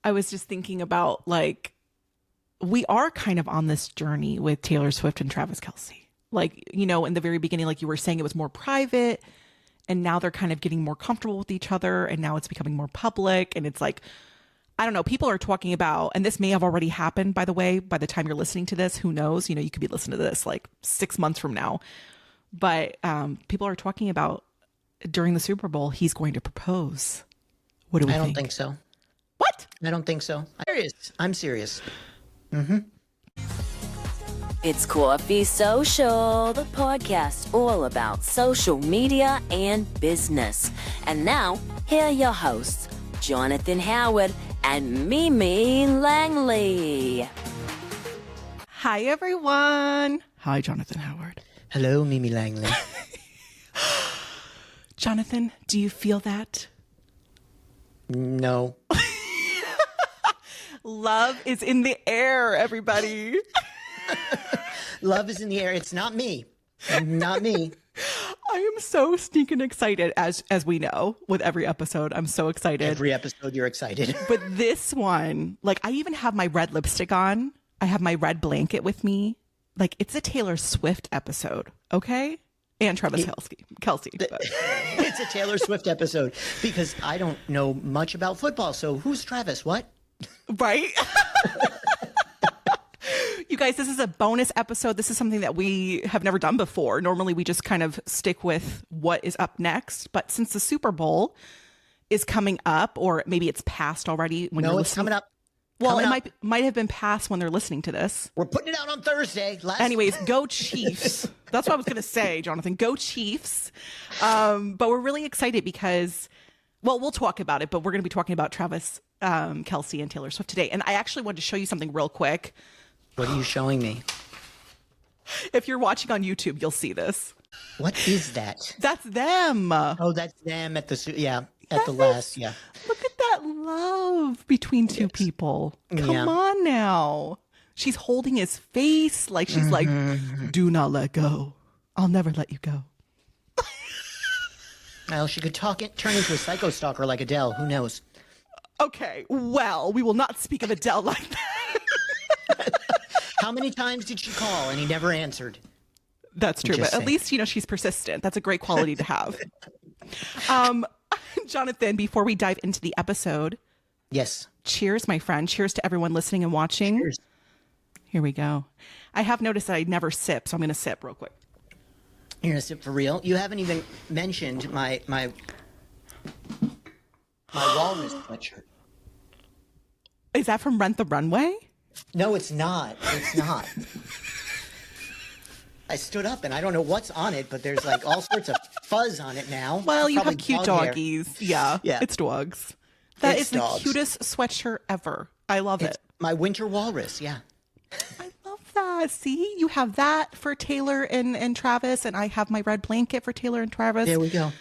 I was just thinking about, like, we are kind of on this journey with Taylor Swift and Travis Kelce. Like, you know, in the very beginning, like you were saying, it was more private, and now they're kind of getting more comfortable with each other, and now it's becoming more public. And it's like, I don't know, people are talking about, and this may have already happened, by the way, by the time you're listening to this, who knows? You know, you could be listening to this like 6 months from now. But people are talking about during the Super Bowl, he's going to propose. What do we think? I don't think so. What? I don't think so. I'm serious. It's Coffee Social, the podcast all about social media and business. And now, here are your hosts, Jonathan Howard and Mimi Langley. Hi, everyone. Hi, Jonathan Howard. Hello, Mimi Langley. Jonathan, do you feel that? No. Love is in the air, everybody. Love is in the air. It's not me. Not me. I am so stinking excited, as we know, with every episode. I'm so excited. Every episode you're excited. But this one, like, I even have my red lipstick on. I have my red blanket with me. Like, it's a Taylor Swift episode, okay? And Travis Kelce. It's a Taylor Swift episode because I don't know much about football. So who's Travis? What? Right? You guys, this is a bonus episode. This is something that we have never done before. Normally, we just kind of stick with what is up next. But since the Super Bowl is coming up, or maybe it's past already. It's coming up. Well, it might have been past when they're listening to this. We're putting it out on Thursday. Anyways, go Chiefs. That's what I was going to say, Jonathan. Go Chiefs. But we're really excited because, well, we'll talk about it, but we're going to be talking about Travis Kelce and Taylor Swift today. And I actually wanted to show you something real quick. What are you showing me? If you're watching on YouTube, you'll see this. What is that? That's them. Oh, that's them at the last. Look at that love between two people. Come on now. She's holding his face like she's like, do not let go. I'll never let you go. Well, she could turn into a psycho stalker like Adele. Who knows? Okay, well, we will not speak of Adele like that. How many times did she call and he never answered? That's true, but at least, you know, she's persistent. That's a great quality to have. Jonathan, before we dive into the episode. Yes. Cheers, my friend. Cheers to everyone listening and watching. Cheers. Here we go. I have noticed that I never sip, so I'm going to sip real quick. You're going to sip for real? You haven't even mentioned my walrus sweatshirt. Is that from Rent the Runway? No, it's not. It's not. I stood up and I don't know what's on it, but there's like all sorts of fuzz on it now. Well, you Probably have cute dog hair. doggies. Yeah, it's dogs. That is the cutest sweatshirt ever. I love it. My winter walrus, yeah. I love that. See, you have that for Taylor and Travis, and I have my red blanket for Taylor and Travis. There we go.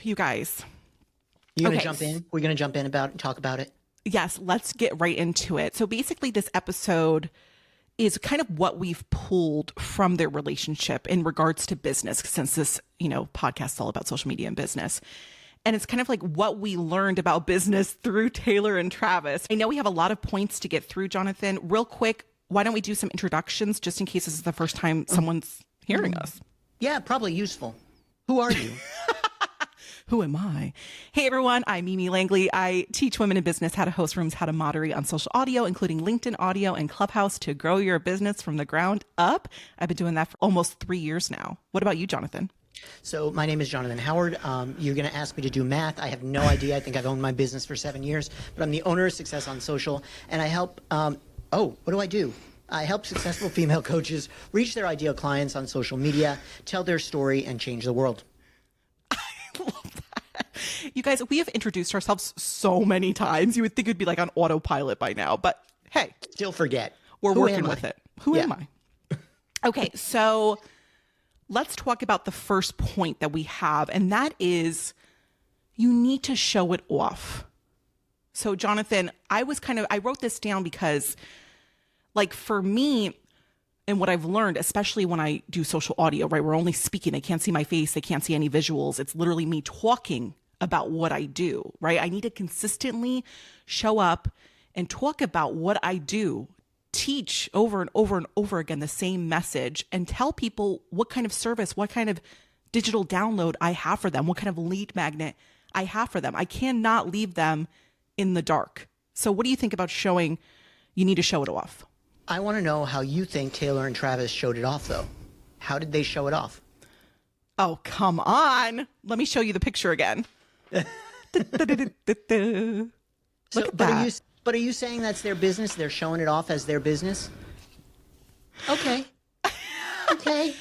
You guys. You going to jump in? We're going to jump in and talk about it? Yes, let's get right into it. So basically, this episode is kind of what we've pulled from their relationship in regards to business, since this, you know, podcast is all about social media and business. And it's kind of like what we learned about business through Taylor and Travis. I know we have a lot of points to get through, Jonathan. Real quick, why don't we do some introductions just in case this is the first time someone's hearing us? Yeah, probably useful. Who are you? Who am I? Hey, everyone. I'm Mimi Langley. I teach women in business how to host rooms, how to moderate on social audio, including LinkedIn audio and Clubhouse to grow your business from the ground up. I've been doing that for almost 3 years now. What about you, Jonathan? So my name is Jonathan Howard. You're going to ask me to do math. I have no idea. I think I've owned my business for 7 years, but I'm the owner of Success on Social, and I help, what do? I help successful female coaches reach their ideal clients on social media, tell their story, and change the world. I love that. You guys, we have introduced ourselves so many times. You would think it would be like on autopilot by now, but hey. Still forget. We're working with it. Who am I? Okay, so let's talk about the first point that we have, and that is you need to show it off. So, Jonathan, I wrote this down because, like, for me, and what I've learned, especially when I do social audio, right, we're only speaking. They can't see my face. They can't see any visuals. It's literally me talking about what I do, right? I need to consistently show up and talk about what I do, teach over and over and over again the same message, and tell people what kind of service, what kind of digital download I have for them, what kind of lead magnet I have for them. I cannot leave them in the dark. So what do you think about showing, you need to show it off? I want to know how you think Taylor and Travis showed it off, though. How did they show it off? Oh, come on. Let me show you the picture again. Look at that. But are you saying that's their business? They're showing it off as their business? Okay. Okay.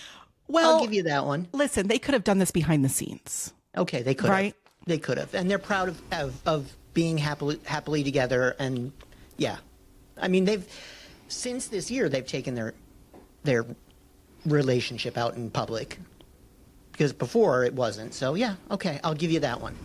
Well, I'll give you that one. Listen, they could have done this behind the scenes. Okay, they could have. Right? They could have. And they're proud of being happily together. And yeah. I mean, since this year, they've taken their relationship out in public. Because before it wasn't. So yeah, okay, I'll give you that one.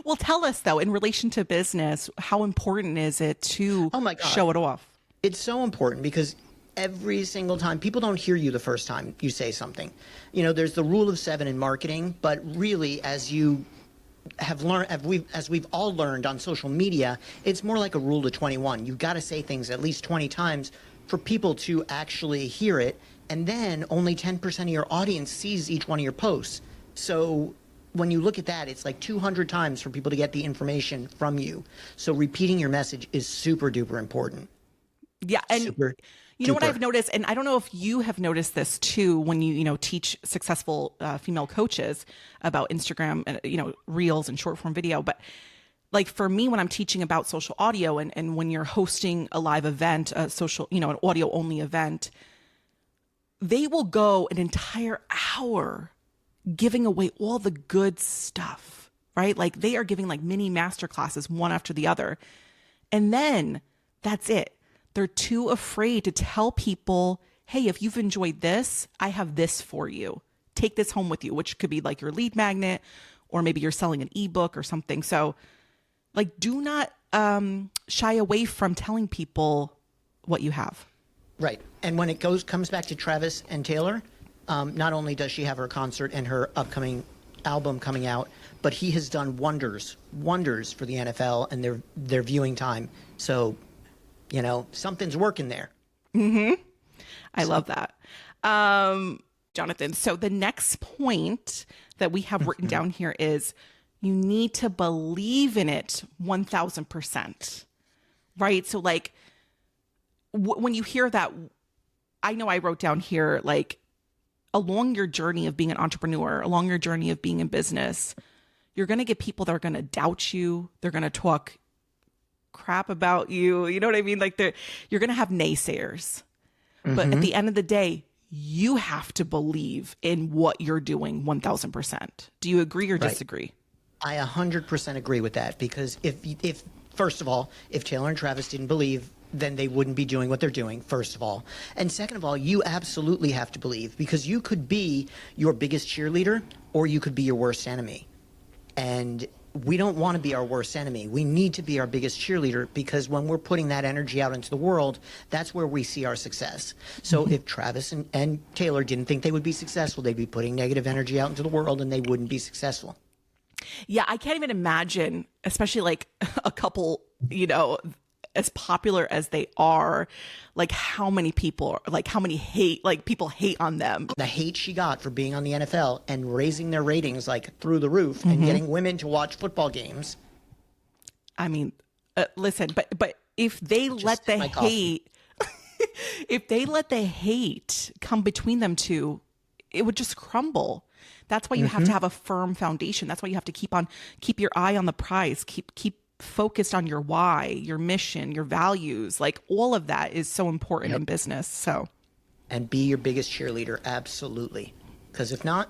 Well, tell us, though, in relation to business, how important is it to show it off? It's so important because every single time, people don't hear you the first time you say something. You know, there's the rule of 7 in marketing, but really, as you have learned, as we've all learned on social media, it's more like a rule of 21. You've got to say things at least 20 times for people to actually hear it, and then only 10% of your audience sees each one of your posts. So when you look at that, it's like 200 times for people to get the information from you. So repeating your message is super duper important. Yeah, and you know what I've noticed, and I don't know if you have noticed this too, when you teach successful female coaches about Instagram and reels and short form video, but like for me, when I'm teaching about social audio and when you're hosting a live event, a social, an audio only event, they will go an entire hour giving away all the good stuff, right? Like they are giving like mini master classes one after the other. And then that's it. They're too afraid to tell people, hey, if you've enjoyed this, I have this for you. Take this home with you, which could be like your lead magnet, or maybe you're selling an ebook or something. So like, do not shy away from telling people what you have. Right. And when it comes back to Travis and Taylor, not only does she have her concert and her upcoming album coming out, but he has done wonders for the NFL and their viewing time. So, something's working there. Mm-hmm. I love that. Jonathan, so the next point that we have written down here is you need to believe in it 1000%, right? So like when you hear that, I know I wrote down here, like along your journey of being an entrepreneur, along your journey of being in business, you're going to get people that are going to doubt you. They're going to talk crap about you. You know what I mean? Like you're going to have naysayers. Mm-hmm. But at the end of the day, you have to believe in what you're doing 1000%. Do you agree or disagree? I 100% agree with that, because if first of all, if Taylor and Travis didn't believe, then they wouldn't be doing what they're doing, first of all. And second of all, you absolutely have to believe, because you could be your biggest cheerleader or you could be your worst enemy. And we don't want to be our worst enemy. We need to be our biggest cheerleader, because when we're putting that energy out into the world, that's where we see our success. So if Travis and Taylor didn't think they would be successful, they'd be putting negative energy out into the world and they wouldn't be successful. Yeah, I can't even imagine, especially like a couple, as popular as they are, like how many people, like how many people hate on them. The hate she got for being on the NFL and raising their ratings like through the roof and getting women to watch football games. I mean, listen, but if they let the hate, if they let the hate come between them two, it would just crumble. That's why you have to have a firm foundation. That's why you have to keep your eye on the prize, keep focused on your why, your mission, your values. Like all of that is so important in business. So, and be your biggest cheerleader. Absolutely. Because if not,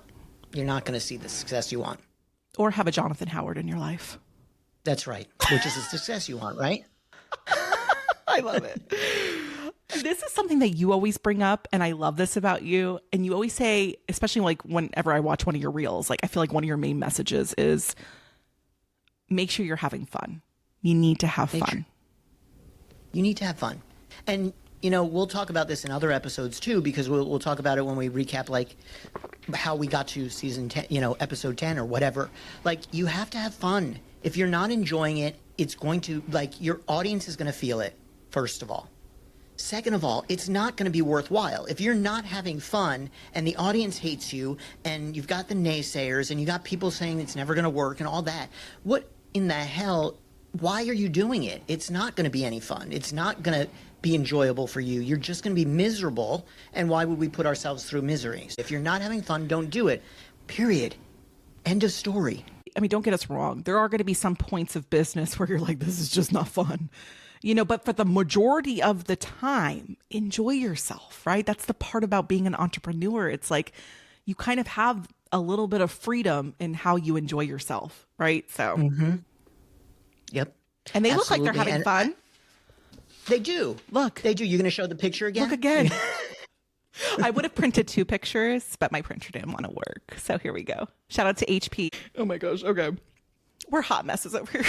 you're not going to see the success you want. Or have a Jonathan Howard in your life. That's right. Which is the success you want, right? I love it. This is something that you always bring up, and I love this about you. And you always say, especially like whenever I watch one of your reels, like I feel like one of your main messages is make sure you're having fun. You need to have fun. You need to have fun. And we'll talk about this in other episodes too, because we'll talk about it when we recap like how we got to season 10, episode 10 or whatever. Like, you have to have fun. If you're not enjoying it, it's going to, like, your audience is going to feel it, first of all. Second of all, it's not going to be worthwhile. If you're not having fun and the audience hates you and you've got the naysayers and you got people saying it's never going to work and all that, what in the hell, why are you doing it? It's not going to be any fun. It's not going to be enjoyable for you. You're just going to be miserable. And why would we put ourselves through misery? If you're not having fun, don't do it. Period. End of story. I mean, don't get us wrong. There are going to be some points of business where you're like, this is just not fun. But for the majority of the time, enjoy yourself, right? That's the part about being an entrepreneur. It's like you kind of have a little bit of freedom in how you enjoy yourself, right? So, Yep. And they look like they're Absolutely. having fun. They do. Look. They do. You're going to show the picture again? Look again. I would have printed 2 pictures, but my printer didn't want to work. So here we go. Shout out to HP. Oh my gosh. Okay. We're hot messes over here.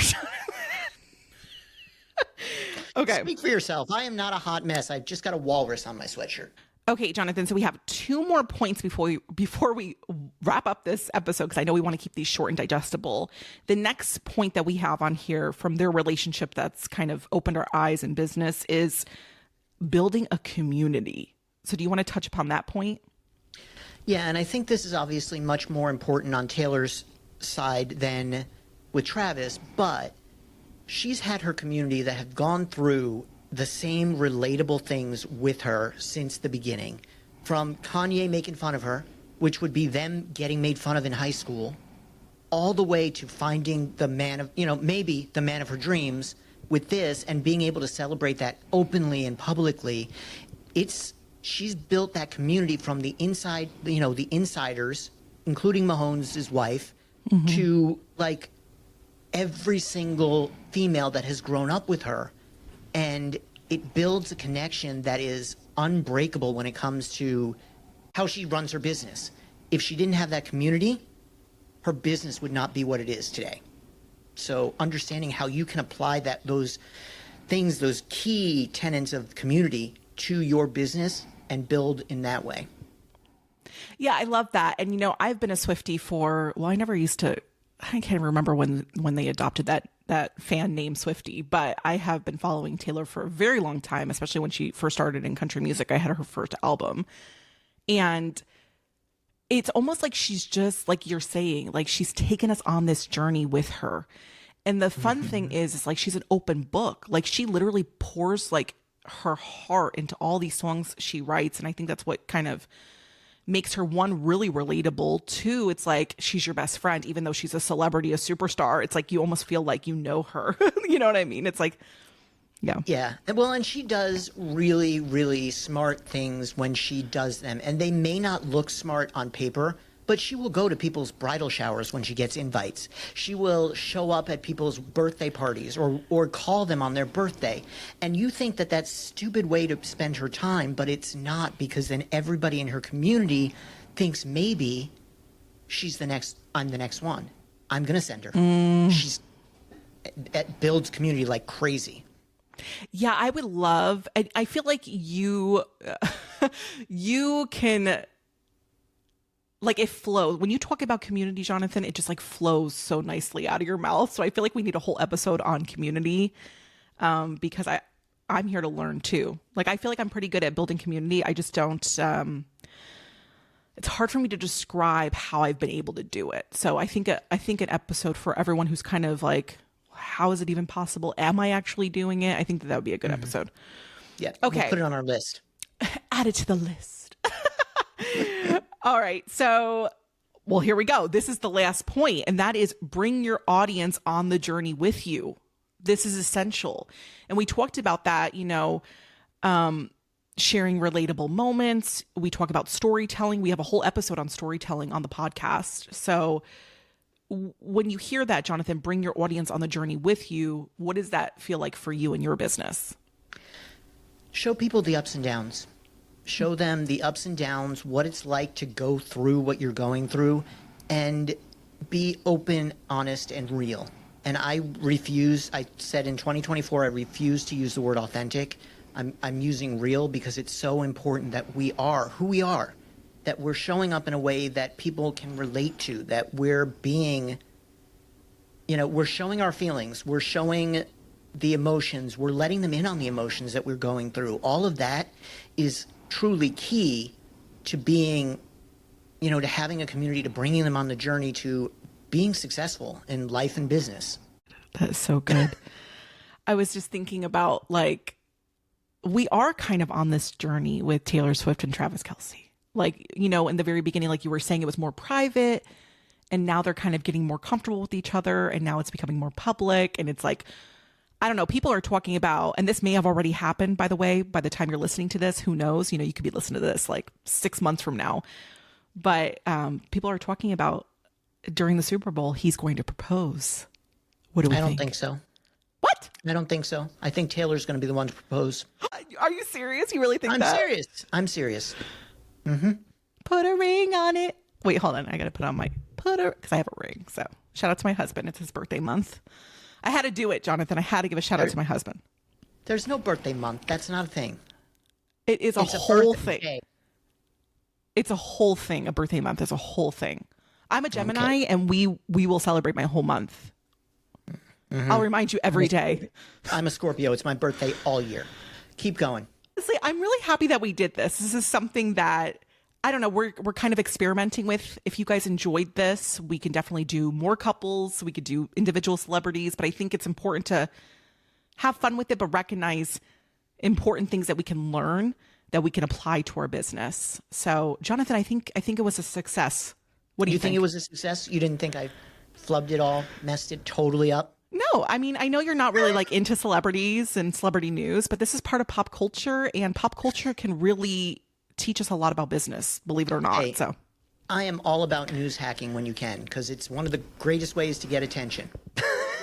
Okay. Speak for yourself. I am not a hot mess. I've just got a walrus on my sweatshirt. Okay, Jonathan. So we have 2 more points before we wrap up this episode, because I know we want to keep these short and digestible. The next point that we have on here from their relationship that's kind of opened our eyes in business is building a community. So do you want to touch upon that point? Yeah, and I think this is obviously much more important on Taylor's side than with Travis, but she's had her community that have gone through the same relatable things with her since the beginning. From Kanye making fun of her, which would be them getting made fun of in high school, all the way to finding the man of, maybe the man of her dreams with this and being able to celebrate that openly and publicly. She's built that community from the inside, the insiders, including Mahomes' wife, to like every single female that has grown up with her. And it builds a connection that is unbreakable when it comes to how she runs her business. If she didn't have that community, her business would not be what it is today. So understanding how you can apply those things, those key tenets of community to your business and build in that way. Yeah, I love that. And, I've been a Swiftie I can't remember when they adopted that fan name Swiftie, but I have been following Taylor for a very long time, especially when she first started in country music. I had her first album. And it's almost like she's just, like you're saying, like she's taken us on this journey with her. And the fun thing is like she's an open book. Like she literally pours like her heart into all these songs she writes. And I think that's what kind of makes her, one, really relatable. 2, it's like she's your best friend, even though she's a celebrity, a superstar. It's like you almost feel like you know her. You know what I mean? It's like, yeah. Yeah. Well, and she does really, really smart things when she does them. And they may not look smart on paper, but she will go to people's bridal showers when she gets invites. She will show up at people's birthday parties or call them on their birthday. And you think that that's a stupid way to spend her time, but it's not, because then everybody in her community thinks maybe I'm the next one. I'm going to send her. It builds community like crazy. Yeah, I would love, I feel like you can, like it flows. When you talk about community, Jonathan, it just like flows so nicely out of your mouth. So I feel like we need a whole episode on community, because I'm here to learn too. Like, I feel like I'm pretty good at building community. I just don't, it's hard for me to describe how I've been able to do it. So I think an episode for everyone who's kind of like, how is it even possible? Am I actually doing it? I think that would be a good episode. Yeah. Okay. We'll put it on our list. Add it to the list. All right. So, well, here we go. This is the last point, and that is bring your audience on the journey with you. This is essential. And we talked about that, sharing relatable moments. We talk about storytelling. We have a whole episode on storytelling on the podcast. So when you hear that, Jonathan, bring your audience on the journey with you, what does that feel like for you in your business? Show people the ups and downs. Show them the ups and downs, what it's like to go through what you're going through, and be open, honest, and real. And I said in 2024, I refuse to use the word authentic. I'm using real because it's so important that we are who we are, that we're showing up in a way that people can relate to, that we're being, we're showing our feelings, we're showing the emotions, we're letting them in on the emotions that we're going through. All of that is truly key to being, to having a community, to bringing them on the journey to being successful in life and business. That's so good. I was just thinking about, like, we are kind of on this journey with Taylor Swift and Travis Kelce. Like, in the very beginning, like you were saying, it was more private, and now they're kind of getting more comfortable with each other, and now it's becoming more public. And it's like, I don't know, people are talking about, and this may have already happened, by the way, by the time you're listening to this, who knows? You could be listening to this like 6 months from now. But people are talking about during the Super Bowl, he's going to propose. What do we think? I don't think so. What? I don't think so. I think Taylor's going to be the one to propose. Are you serious? You really think I'm that? serious. I'm serious. Put a ring on it. Wait, hold on. I got to put on my because I have a ring. So shout out to my husband. It's his birthday month. I had to do it, Jonathan. I had to give a shout out to my husband. There's no birthday month. That's not a thing. It is It's a whole birthday thing. day. It's a whole thing. A birthday month is a whole thing. I'm a Gemini, and we will celebrate my whole month. I'll remind you every day. I'm a Scorpio. It's my birthday all year. Keep going. Honestly, I'm really happy that we did this. This is something that, I don't know, we're kind of experimenting with. If you guys enjoyed this, we can definitely do more couples. We could do individual celebrities, but I think it's important to have fun with it, but recognize important things that we can learn, that we can apply to our business. So, Jonathan, I think it was a success. What do you think? You think it was a success? You didn't think I flubbed it all, messed it totally up? No, I mean, I know you're not really like into celebrities and celebrity news, but this is part of pop culture, and pop culture can really teach us a lot about business, believe it or not. Hey, So I am all about news hacking when you can, because it's one of the greatest ways to get attention.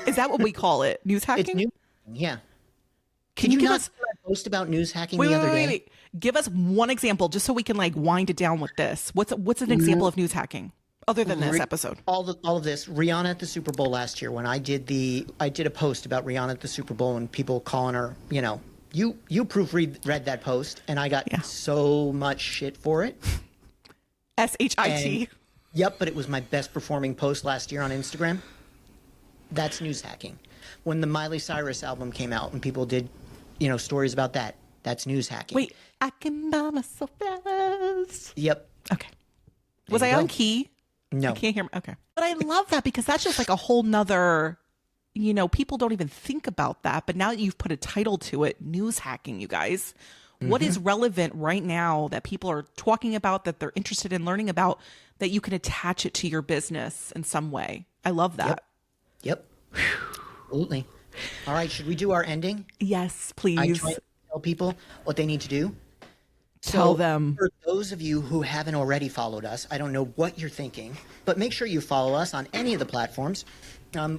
is that what we call it? News hacking? It's new. Yeah. Can Did you you give not us see my post about news hacking wait, the wait, other wait, day? wait. Give us one example just so we can like wind it down with this. What's an example of news hacking other than this episode? All of this. Rihanna at the Super Bowl last year, when I did a post about Rihanna at the Super Bowl and people calling her, you proofread that post, and I got so much shit for it. SHIT. And- Yep, but it was my best performing post last year on Instagram. That's news hacking. When the Miley Cyrus album came out and people did, stories about that, that's news hacking. Wait, I can buy myself flowers. Yep. Okay. Was There I you on go. key? No. I can't hear. Okay. But I love that because that's just like a whole nother, people don't even think about that. But now that you've put a title to it, news hacking, you guys, what is relevant right now that people are talking about, that they're interested in learning about, that you can attach it to your business in some way? I love that. Yep. Absolutely. All right. Should we do our ending? Yes, I please. try to tell people what they need to do. Tell them. For those of you who haven't already followed us, I don't know what you're thinking, but make sure you follow us on any of the platforms,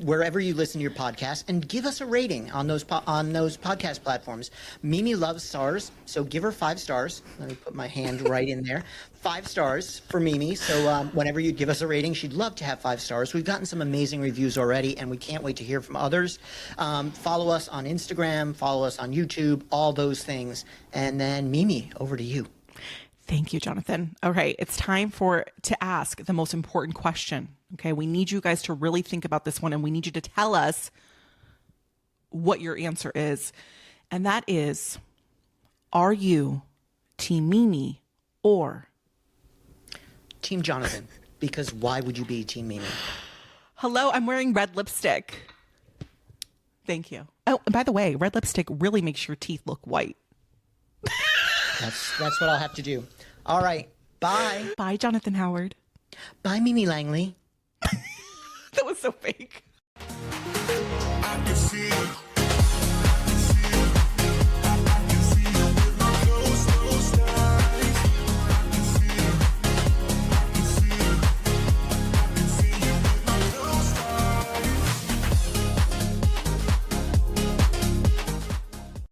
wherever you listen to your podcast, and give us a rating on those podcast platforms. Mimi loves stars, so give her 5 stars. Let me put my hand right in there. 5 stars for Mimi. So whenever you give us a rating, she'd love to have 5 stars. We've gotten some amazing reviews already, and we can't wait to hear from others. Follow us on Instagram, follow us on YouTube, all those things. And then Mimi, over to you. Thank you, Jonathan. All right, it's time to ask the most important question. Okay, we need you guys to really think about this one, and we need you to tell us what your answer is. And that is, are you Team Mimi or Team Jonathan? Because why would you be Team Mimi? hello, I'm wearing red lipstick. Thank you. Oh, and by the way, red lipstick really makes your teeth look white. That's what I'll have to do. All right. Bye. Bye, Jonathan Howard. Bye, Mimi Langley. That was so fake. I can see